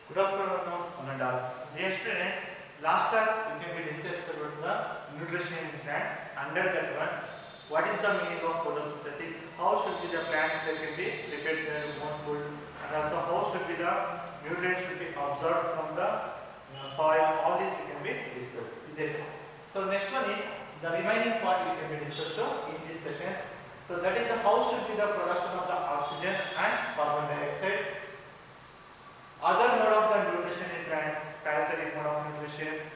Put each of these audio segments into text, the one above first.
Good afternoon, Ananda. Dear students, last class we can be discussed about the nutrition in plants. Under that one, what is the meaning of photosynthesis? How should be the plants that can be prepared their own food, and also how should be the nutrients should be absorbed from the soil. All this we can be discussed. Is it? So next one is the remaining part we can be discussed in these sessions. So that is the how should be the production of the oxygen and carbon dioxide. Other mode of the nutrition in plants, parasitic mode of nutrition.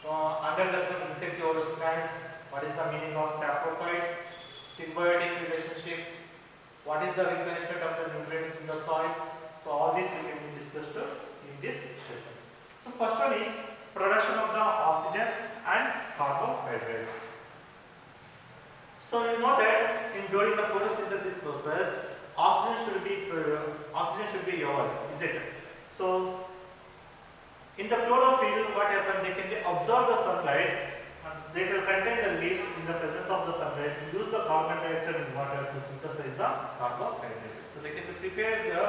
Under the insectivorous plants, what is the meaning of saprophytes? Symbiotic relationship. What is the replenishment of the nutrients in the soil? So all this we can be discussed in this session. So first one is production of the oxygen and carbohydrates. So you know that during the photosynthesis process, oxygen should be evolved, is it? So in the chlorophyll, what happens? They can absorb the sunlight, and they will contain the leaves in the presence of the sunlight, use the carbon dioxide and water to synthesize the carbohydrate. So they can prepare the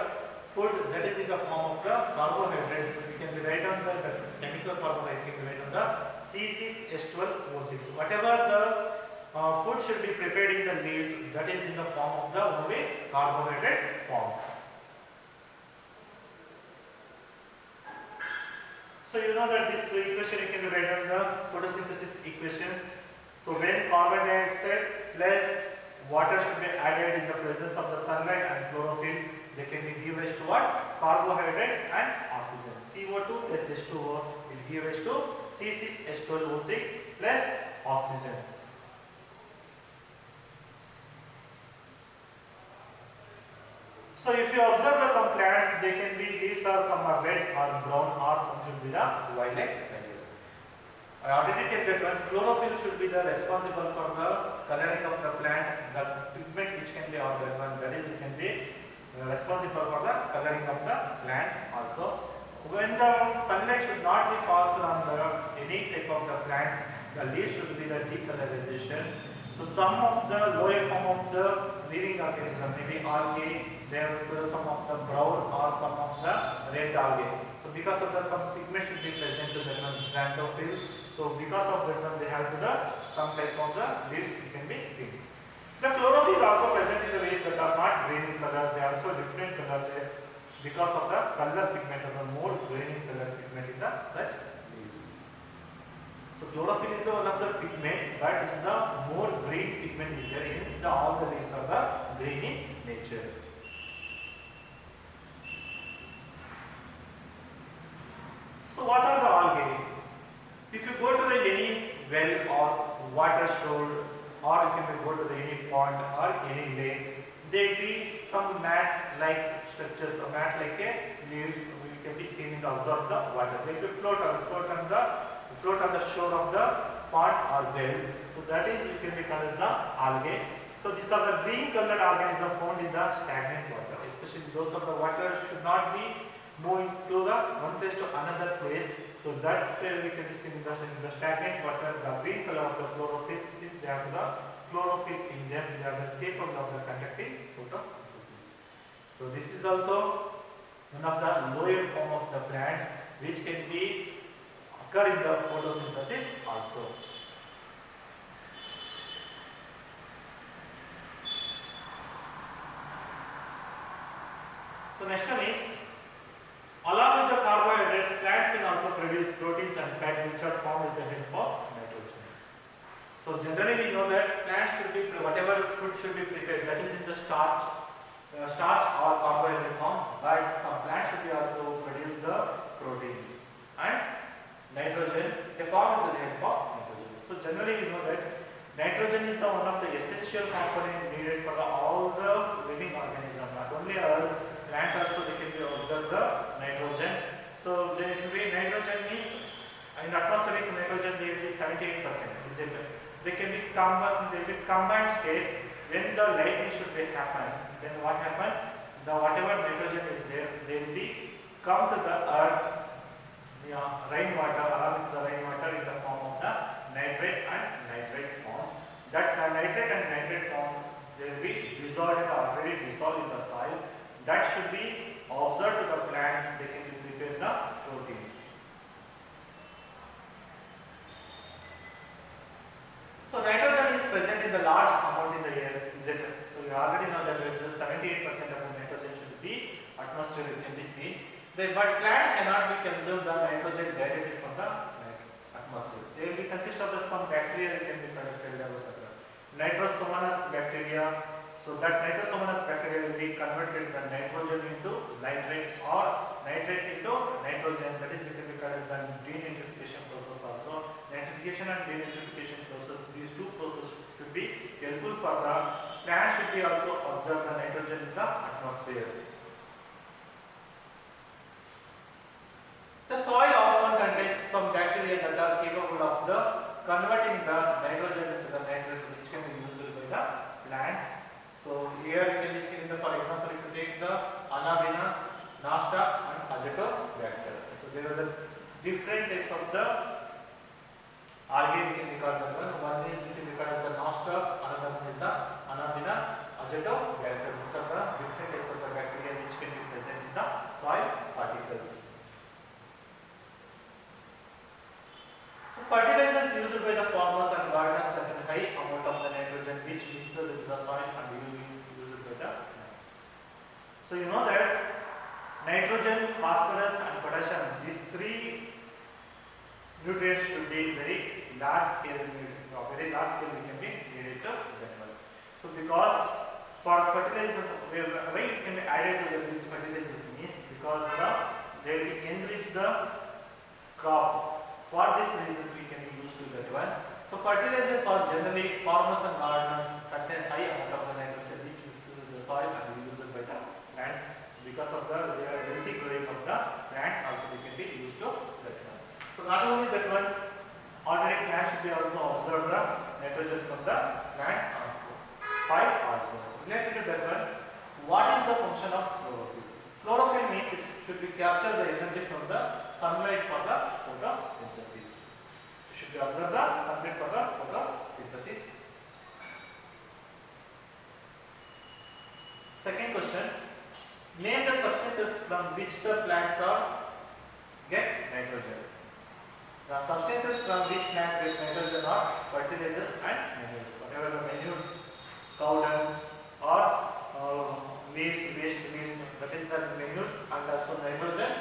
food that is in the form of the carbohydrates. So we can write on the chemical formula. We can write on the C6H12O6. Whatever the food should be prepared in the leaves, that is in the form of the only carbohydrates forms. So you know that this equation you can write on the photosynthesis equations. So when carbon dioxide plus water should be added in the presence of the sunlight and chlorophyll, they can be give rise to what? Carbohydrate and oxygen. CO2 plus H2O will give rise to C6H12O6 plus oxygen. So if you observe some plants, they can be leaves are some are red or brown or some should be the violet color. I already take that one. Chlorophyll should be the responsible for the coloring of the plant. The pigment which can be organ, that is it can be responsible for the coloring of the plant also. When the sunlight should not be passed on any type of the plants, the leaves should be the decolorization. So some of the lower form of the living organism, maybe algae, there are some of the brown or some of the red algae. So because of the some pigment should be present to the xanthophyll. So because of that one, they have to the some type of the leaves can be seen. The chlorophyll is also present in the leaves that are not green in color. They are also different colorless because of the color pigment of the more green in color pigment in the such leaves. So chlorophyll is the one of the pigment, but is the more green pigment is there. Hence all the leaves are the green in nature. So what are the algae? If you go to the any well or water stored, or you can go to the any pond or any lakes, there will be some mat-like structures, a mat like a leaves. You can be seen in the absorb the water. They will float on the shore of the pond or wells. So that is you can be called as the algae. So these are the green colored organisms found in the stagnant water. Especially those of the water should not be moving to the one place to another place. So that we can be seen in the stagnant water. The green color of the chlorophyll, since they have the chlorophyll in them, they are capable of the conducting photosynthesis. So this is also one of the lower form of the plants which can be occur in the photosynthesis also. So next one is, along with the carbohydrates, plants can also produce proteins and fat which are formed with the help of nitrogen. So generally we know that plants should be, whatever food should be prepared, that is in the starch or carbohydrate form, but some plants should be also produce the proteins and nitrogen, they form with the help of nitrogen. So generally you know that nitrogen is one of the essential component needed for all the living organisms, not only us, plant also they can be observe the nitrogen. So there will be nitrogen is in atmospheric nitrogen there will be 78%. Is it? They can be combined state. When the lightning should be happen, then what happen? The whatever nitrogen is there, they will be come to the earth. Rainwater, along with the rainwater in the form of the nitrate and nitrate forms. That nitrate and nitrate forms, they will be dissolved or already dissolved in the soil. That should be observed to the plants. They can be prepared But plants cannot be consumed the nitrogen directly from the atmosphere. They will be consist of some bacteria that can be conducted about the Nitrosomonas bacteria. So that Nitrosomonas bacteria will be converted the nitrogen into nitrate or nitrate into nitrogen. That is will be called as the denitrification process also. Nitrification and denitrification process, these two processes should be helpful for the plant should be also absorb the nitrogen in the atmosphere. The soil often contains some bacteria that are capable of the converting the nitrogen into the nitrogen, which can be used by the plants. So here you can be seen the, for example, if you take the Anabaena, Nosta and Azotobacter. So there are the different types of the algae we can record the one. One is we can record as the Nosta, another one is the Anabaena, Azotobacter. These are the different types of the bacteria which can be present in the soil particles. So fertilizers used by the farmers and gardeners contain high amount of the nitrogen which mixes with the soil and used by the plants. So you know that nitrogen, phosphorus and potassium, these three nutrients should be very large scale, we can be needed to develop. So because for fertilizer, why it can be added to these fertilizers means because they will enrich the crop. For these reasons we can use to that one. So fertilizers are generally farmers and gardeners contain high amount of the nitrogen which mixes with the soil and used by the plants. So because of the healthy growing of the plants also they can be used to that one. So not only that one, already plants should be also absorb the nitrogen from the plants also. Soil also. Related to that one, what is the function of chlorophyll? Chlorophyll means it should be capture the energy from the sunlight for the photosynthesis. You should be observe the sunlight for the photosynthesis. Second question. Name the substances from which the plants are get nitrogen. The substances from which plants get nitrogen are fertilizers and manures. Whatever the manures, cow dung or leaves, waste leaves, that is the manures, and also nitrogen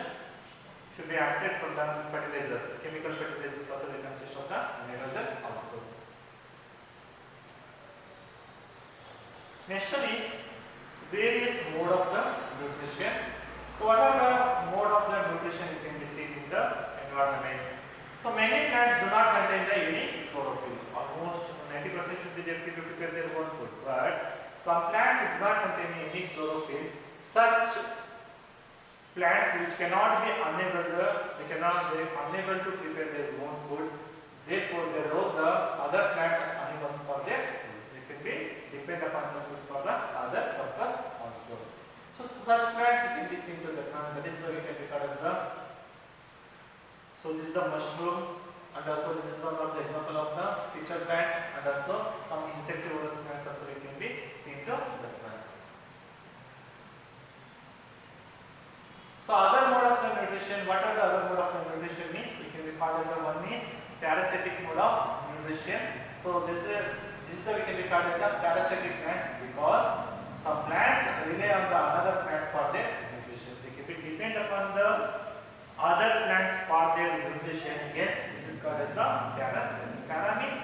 should be acted from the fertilizers. Chemical fertilizers also will consist of the nitrogen also. Next one is various mode of the nutrition. So what are the mode of the nutrition you can be seen in the environment? So many plants do not contain the any chlorophyll. Almost 90% should be there to prepare their own food. But some plants do not contain any chlorophyll. Such plants which cannot be unable to prepare their own food. Therefore, they rob the other plants and animals for their food. They can be depend upon the food for the other purpose also. So such plants can be seen to the plant. That is why we can record as the. So this is the mushroom, and also this is one of the example of the pitcher plant, and also some insectivorous plants also we can be seen to the plant. So other mode of the nutrition, what are the other mode of the nutrition means? We can record as the one is parasitic mode of nutrition. So this is we can record as the parasitic plants because some plants rely on the another plants for their nutrition. They can be depend upon the other plants for their nutrition. Yes, this is called as the parasitic. Para means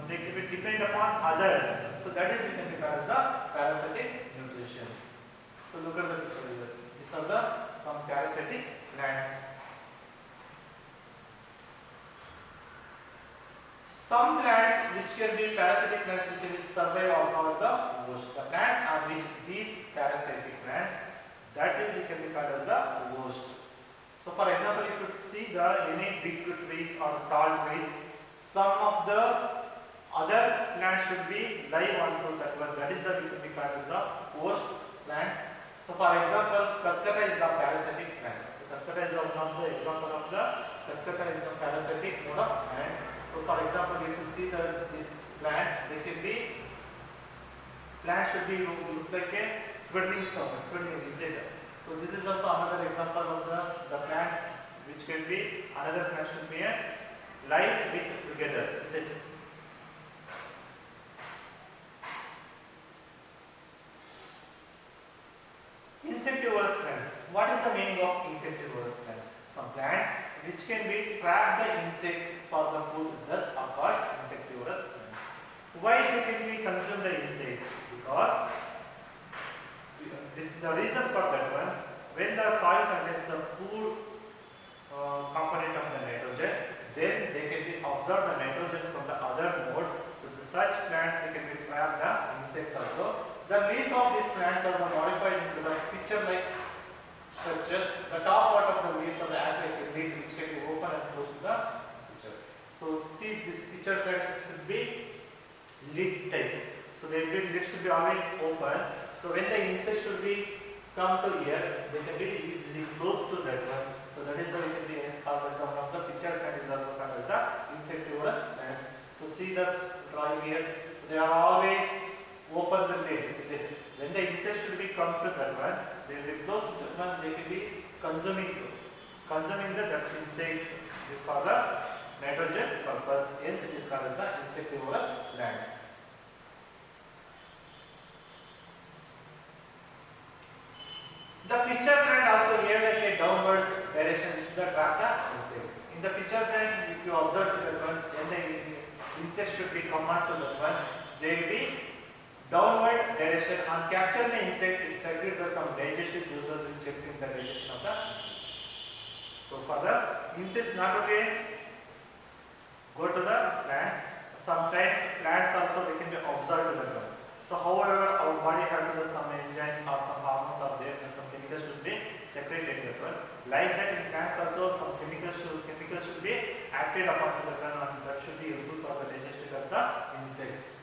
they can be depend upon others. So that is we can record as the parasitic nutrition. So look at the picture here. These are the some parasitic plants. Some plants which can be parasitic plants which can be survive on the host. The plants are which these parasitic plants, that is we can be called as the host. So for example, if you see the any big trees or tall trees, some of the other plants should be live onto that one. That is the we can be called as the host plants. So for example, Cuscuta is the parasitic plant. So Cuscuta is one of the example of the Cuscuta is the parasitic mode of plant. So for example, if you see this plant, they can be plant should be look like a twiddling sound, twiddling inside. So this is also another example of the plants which can be another plant should be a live with together. Is it? Insectivorous plants. What is the meaning meaning of insectivorous plants? Some plants which can be trap the insects for the food, thus are called insectivorous plants. Why they can be consume the insects? Because this the reason for that one. When the soil contains the food component of the nitrogen, then they can be absorb the nitrogen from the other mode. So to such plants they can be trap the insects also. The leaves of these plants are modified into the picture-like structures. The top part of the leaves of the athletic leaf which can be open and closed to the picture. So see, this picture that should be lid type. So the lid should be always open. So when the insect should be come to here, they can be easily close to that one. So that is the we can be called as one of the picture kind is also called as the insectivorous plants. So see the drawing here. So they are always open the lid. Is it? When the insect should be come to that one, they will be close to that one. They can be consuming the that insects for the nitrogen purpose. Hence it is called as the insectivorous plants. The picture trend also here like a downwards direction which the trap the insects. In the picture trend, if you observe that one, when the insects should be come on to that one, they will be downward direction. On capturing the insect, it secretes some digestive juices which help in the digestion of the insects. So for the insects not only go to the plants, sometimes plants also they can be observed to the one. So however our body has some enzymes or some hormones are there and some chemicals should be separated that one. Like that in plants also some chemicals should be acted upon the one and that should be useful for the digestion of the insects.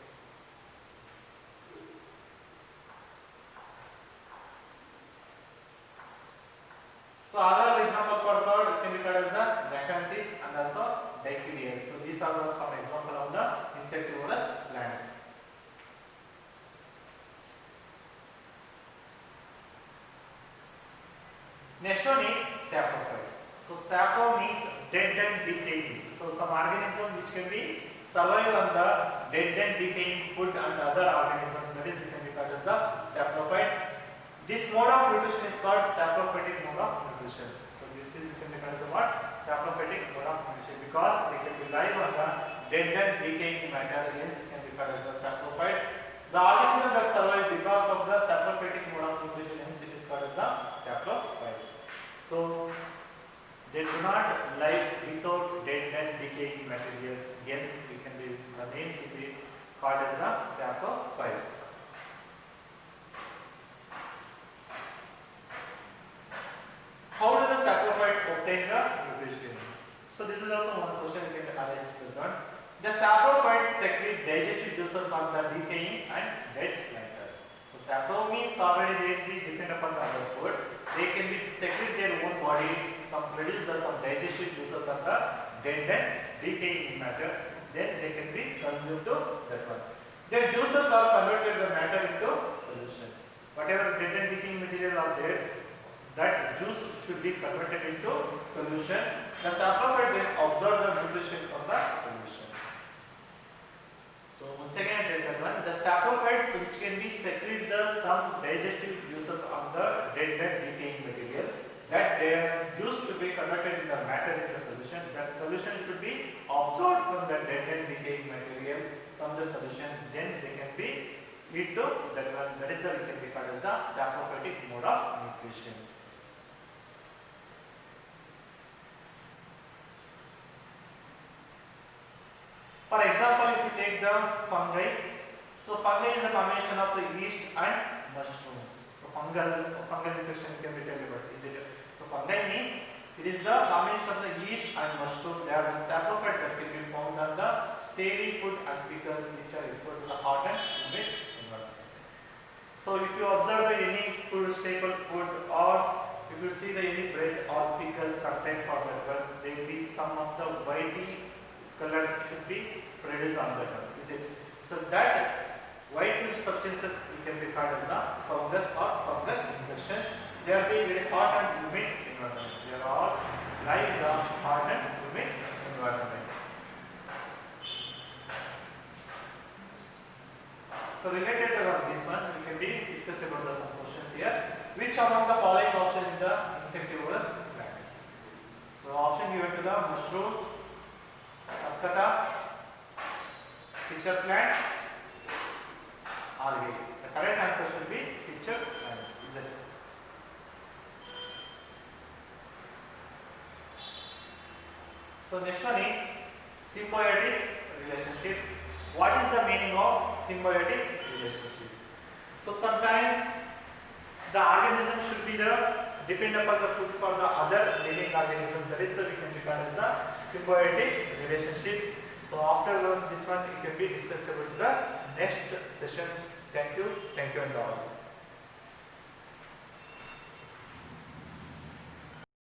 So other example for bird can be called as the Bacanthes and also Dictylias. So these are some example of the insectivorous plants. Next one is saprophytes. So sapro means dead and decaying. So some organism which can be survive on the dead and decaying food and other organisms, that is can be called as the saprophytes. This mode of nutrition is called saprophytic mode of nutrition. So this is can be called as what? Saprophytic mode of nutrition because they can be live on the dead and decaying matter. Hence it can be called as the saprophytes. The organism that survive because of the saprophytic mode of nutrition, hence it is called as the saprophytes. So they do not live without dead and decaying materials. Hence, we can be the name should be called as the saprophytes. How does the saprophyte obtain the nutrition? So this is also one question we can arise with that. The saprophytes secrete digestive juices on the decaying and dead matter. So sapro means already they will be depend upon the other food. They can be secrete their own body, some produce some digestive juices of the dead and decaying matter. Then they can be consumed to that one. Their juices are converted the matter into solution. Whatever dead and decaying material are there, that juice should be converted into solution. The saprophyte then absorb the nutrition from the solution. So once again tell that one, the saprophytes which can be secrete the some digestive juices on the dead and decaying material, that their juice should be converted in the matter into solution. The solution should be absorbed from the dead and decaying material from the solution. Then they can be lead to that one. That is the we can be called as the saprophytic mode of nutrition. For example, if you take the fungi, so fungi is a combination of the yeast and mushrooms. So fungal infection can be taken about. Is it? So fungi means it is the combination of the yeast and mushroom. They are the saprophyte that can be found on the stale food and pickles which are exposed to the hot and humid environment. So if you observe any food staple food or if you see any bread or pickles contained for that one, there will be some of the whitey color should be produced on the tongue. Is it? So that white substances can be called as the fungus or fungal infections. They are being very hot and humid environment. They are all live in the hot and humid environment. So So related to this one, we can be discussed about some questions here. Which among the following options in the insectivorous plants? So option given to the mushroom, ascata, pitcher plant, algae. The correct answer should be pitcher plant. Is it? So next one is symbiotic relationship. What is the meaning of symbiotic relationship? So sometimes the organism should be the depend upon the food for the other living organism. That is the we can regard as the symbiotic relationship. So after this one, it can be discussed about the next session. Thank you and all.